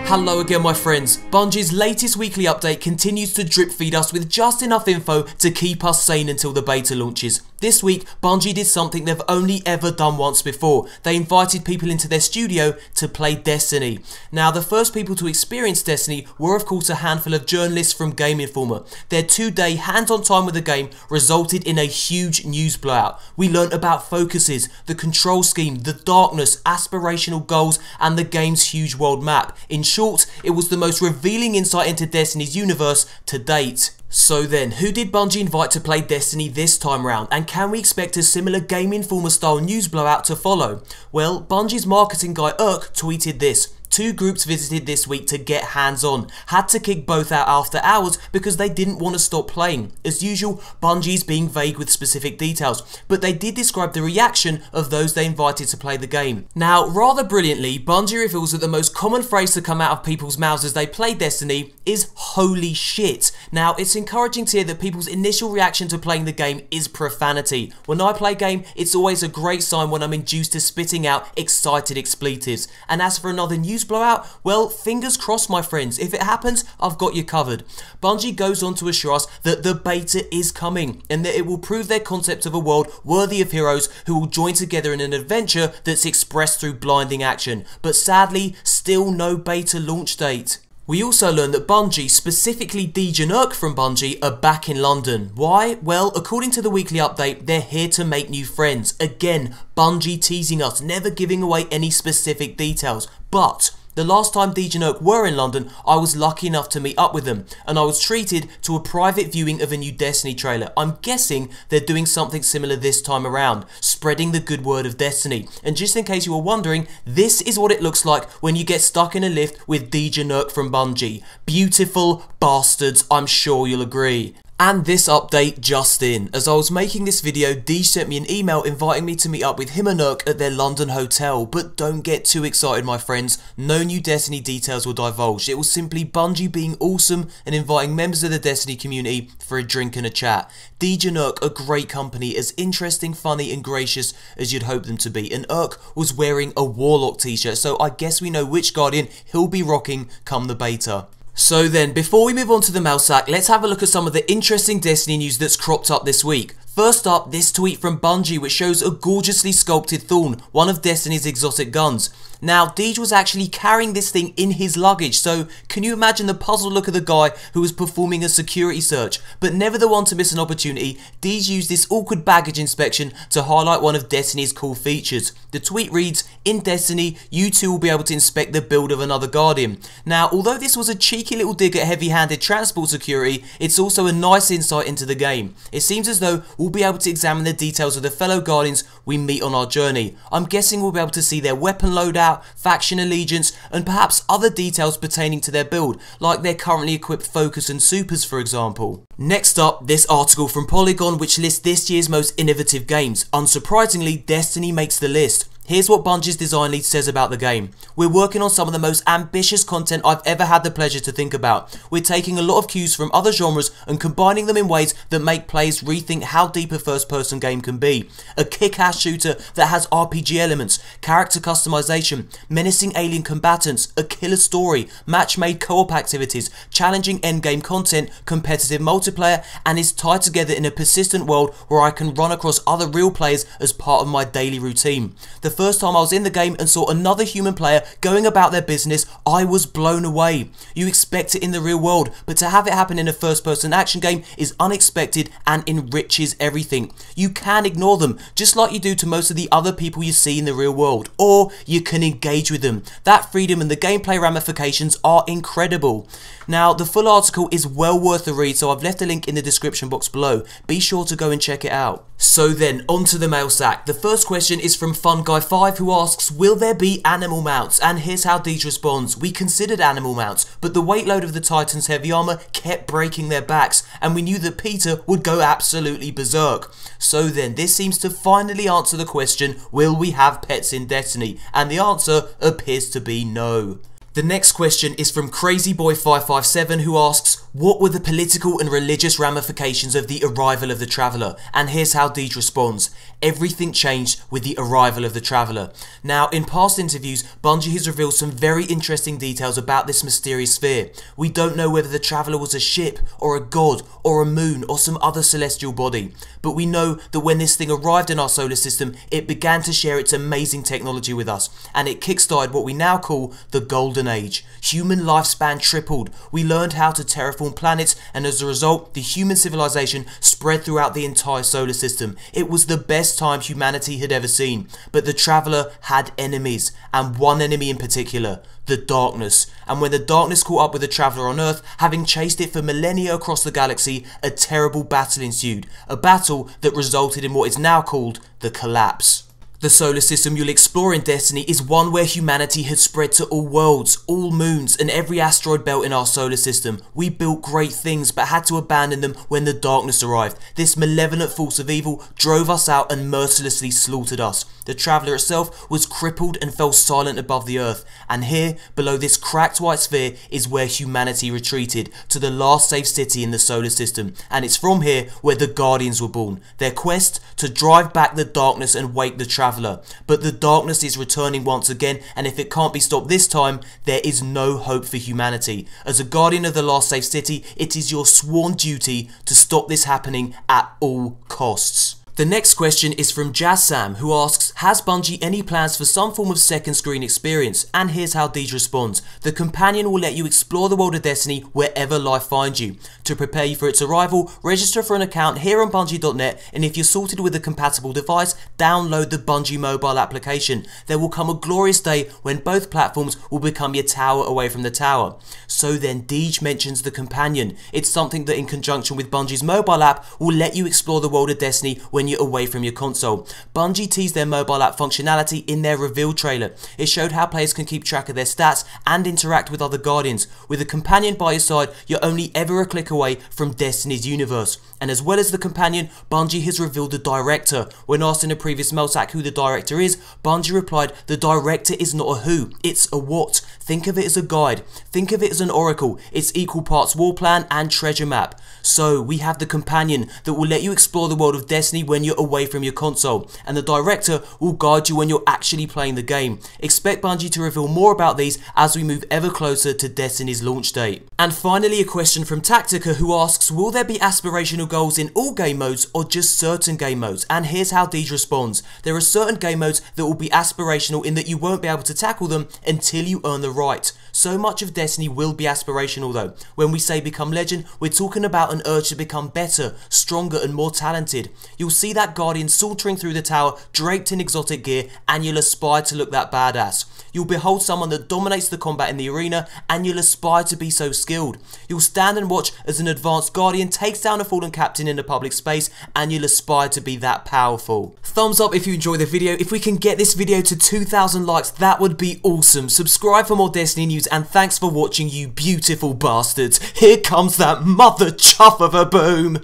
Hello again my friends. Bungie's latest weekly update continues to drip feed us with just enough info to keep us sane until the beta launches. This week, Bungie did something they've only ever done once before. They invited people into their studio to play Destiny. Now, the first people to experience Destiny were of course a handful of journalists from Game Informer. Their 2-day hands-on time with the game resulted in a huge news blowout. We learnt about focuses, the control scheme, the darkness, aspirational goals, and the game's huge world map. In short, it was the most revealing insight into Destiny's universe to date. So then, who did Bungie invite to play Destiny this time round, and can we expect a similar Game Informer style news blowout to follow? Well, Bungie's marketing guy Urk tweeted this. 2 groups visited this week to get hands-on, had to kick both out after hours because they didn't want to stop playing. As usual, Bungie's being vague with specific details, but they did describe the reaction of those they invited to play the game. Now, rather brilliantly, Bungie reveals that the most common phrase to come out of people's mouths as they play Destiny is "holy shit." Now, it's encouraging to hear that people's initial reaction to playing the game is profanity. When I play a game, it's always a great sign when I'm induced to spitting out excited expletives. And as for another news blowout, well, fingers crossed my friends. If it happens, I've got you covered. Bungie goes on to assure us that the beta is coming and that it will prove their concept of a world worthy of heroes who will join together in an adventure that's expressed through blinding action. But sadly, still no beta launch date. We also learned that Bungie, specifically Deej and Urk from Bungie, are back in London. Why? Well, according to the weekly update, they're here to make new friends. Again, Bungie teasing us, never giving away any specific details. But the last time Deej and Urk were in London, I was lucky enough to meet up with them, and I was treated to a private viewing of a new Destiny trailer. I'm guessing they're doing something similar this time around, spreading the good word of Destiny. And just in case you were wondering, this is what it looks like when you get stuck in a lift with Deej and Urk from Bungie. Beautiful bastards, I'm sure you'll agree. And this update just in. As I was making this video, Deej sent me an email inviting me to meet up with him and Urk at their London hotel. But don't get too excited my friends, no new Destiny details were divulged. It was simply Bungie being awesome and inviting members of the Destiny community for a drink and a chat. Deej and Urk are great company, as interesting, funny and gracious as you'd hope them to be. And Urk was wearing a Warlock t-shirt, so I guess we know which Guardian he'll be rocking come the beta. So then, before we move on to the mail sack, let's have a look at some of the interesting Destiny news that's cropped up this week. First up, this tweet from Bungie which shows a gorgeously sculpted Thorn, one of Destiny's exotic guns. Now, Deej was actually carrying this thing in his luggage, so can you imagine the puzzled look of the guy who was performing a security search? But never the one to miss an opportunity, Deej used this awkward baggage inspection to highlight one of Destiny's cool features. The tweet reads, "In Destiny, you too will be able to inspect the build of another Guardian." Now, although this was a cheeky little dig at heavy-handed transport security, it's also a nice insight into the game. It seems as though we'll be able to examine the details of the fellow Guardians we meet on our journey. I'm guessing we'll be able to see their weapon loadout, faction allegiance, and perhaps other details pertaining to their build, like their currently equipped focus and supers for example. Next up, this article from Polygon which lists this year's most innovative games. Unsurprisingly, Destiny makes the list. Here's what Bungie's design lead says about the game. "We're working on some of the most ambitious content I've ever had the pleasure to think about. We're taking a lot of cues from other genres and combining them in ways that make players rethink how deep a first-person game can be. A kick-ass shooter that has RPG elements, character customization, menacing alien combatants, a killer story, match-made co-op activities, challenging endgame content, competitive multiplayer, and is tied together in a persistent world where I can run across other real players as part of my daily routine. The first time I was in the game and saw another human player going about their business, I was blown away. You expect it in the real world, but to have it happen in a first-person action game is unexpected and enriches everything. You can ignore them, just like you do to most of the other people you see in the real world, or you can engage with them. That freedom and the gameplay ramifications are incredible." Now, the full article is well worth a read, so I've left a link in the description box below. Be sure to go and check it out. So then, on to the mail sack. The first question is from FunGuy5 who asks, "Will there be animal mounts?" And here's how Deej responds, "We considered animal mounts, but the weight load of the Titans' heavy armor kept breaking their backs, and we knew that Peter would go absolutely berserk." So then, this seems to finally answer the question, will we have pets in Destiny? And the answer appears to be no. The next question is from CrazyBoy557 who asks, What were the political and religious ramifications of the arrival of the Traveller? And here's how Deej responds. Everything changed with the arrival of the Traveller. Now, in past interviews, Bungie has revealed some very interesting details about this mysterious sphere. We don't know whether the Traveller was a ship, or a god, or a moon, or some other celestial body. But we know that when this thing arrived in our solar system, it began to share its amazing technology with us, and it kickstarted what we now call the Golden Age. Human lifespan tripled, we learned how to terraform planets, and as a result, the human civilization spread throughout the entire solar system. It was the best time humanity had ever seen, but the Traveller had enemies, and one enemy in particular, the darkness. And when the darkness caught up with the Traveller on Earth, having chased it for millennia across the galaxy, a terrible battle ensued, a battle that resulted in what is now called the Collapse. The solar system you'll explore in Destiny is one where humanity had spread to all worlds, all moons, and every asteroid belt in our solar system. We built great things but had to abandon them when the darkness arrived. This malevolent force of evil drove us out and mercilessly slaughtered us. The Traveller itself was crippled and fell silent above the Earth, and here, below this cracked white sphere, is where humanity retreated, to the last safe city in the solar system, and it's from here where the Guardians were born, their quest to drive back the darkness and wake the Traveller. But the darkness is returning once again, and if it can't be stopped this time, there is no hope for humanity. As a Guardian of the last safe city, it is your sworn duty to stop this happening at all costs. The next question is from Jazz Sam, who asks, has Bungie any plans for some form of second screen experience? And here's how Deej responds. The Companion will let you explore the world of Destiny wherever life finds you. To prepare you for its arrival, register for an account here on Bungie.net, and if you're sorted with a compatible device, download the Bungie mobile application. There will come a glorious day when both platforms will become your tower away from the tower. So then Deej mentions the Companion. It's something that in conjunction with Bungie's mobile app will let you explore the world of Destiny when you're away from your console. Bungie teased their mobile app functionality in their reveal trailer. It showed how players can keep track of their stats and interact with other Guardians. With a Companion by your side, you're only ever a click away from Destiny's universe. And as well as the Companion, Bungie has revealed the Director. When asked in a previous Melsac who the Director is, Bungie replied, the Director is not a who, it's a what. Think of it as a guide. Think of it as an oracle. It's equal parts war plan and treasure map. So we have the Companion that will let you explore the world of Destiny when you're away from your console, and the Director will guide you when you're actually playing the game. Expect Bungie to reveal more about these as we move ever closer to Destiny's launch date. And finally, a question from Tactica, who asks, will there be aspirational goals in all game modes or just certain game modes? And here's how Deej responds. There are certain game modes that will be aspirational in that you won't be able to tackle them until you earn the right. So much of Destiny will be aspirational though. When we say become legend, we're talking about an urge to become better, stronger and more talented. You'll see that Guardian sauntering through the tower draped in exotic gear, and you'll aspire to look that badass. You'll behold someone that dominates the combat in the arena, and you'll aspire to be so skilled. You'll stand and watch as an advanced Guardian takes down a fallen captain in a public space, and you'll aspire to be that powerful. Thumbs up if you enjoyed the video. If we can get this video to 2,000 likes, that would be awesome. Subscribe for more Destiny news, and thanks for watching, you beautiful bastards. Here comes that mother chuff of a boom.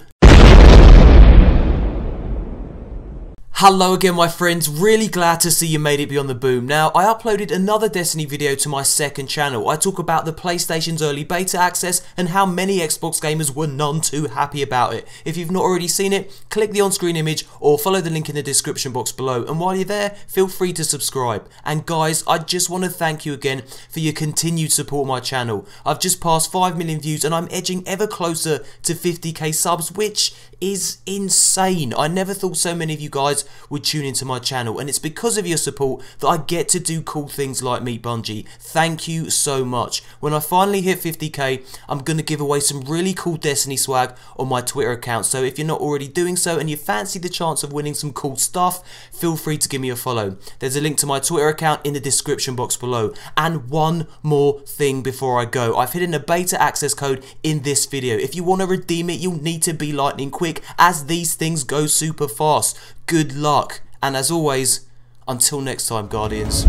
Hello again my friends, really glad to see you made it beyond the boom. Now, I uploaded another Destiny video to my second channel. I talk about the PlayStation's early beta access and how many Xbox gamers were none too happy about it. If you've not already seen it, click the on-screen image or follow the link in the description box below, and while you're there, feel free to subscribe. And guys, I just want to thank you again for your continued support of my channel. I've just passed 5 million views and I'm edging ever closer to 50k subs, which is insane. I never thought so many of you guys would tune into my channel, and it's because of your support that I get to do cool things like meet Bungie. Thank you so much. When I finally hit 50k, I'm going to give away some really cool Destiny swag on my Twitter account, so if you're not already doing so and you fancy the chance of winning some cool stuff, feel free to give me a follow. There's a link to my Twitter account in the description box below. And one more thing before I go, I've hidden a beta access code in this video. If you want to redeem it, you'll need to be lightning quick, as these things go super fast. Good luck, and as always, until next time, Guardians.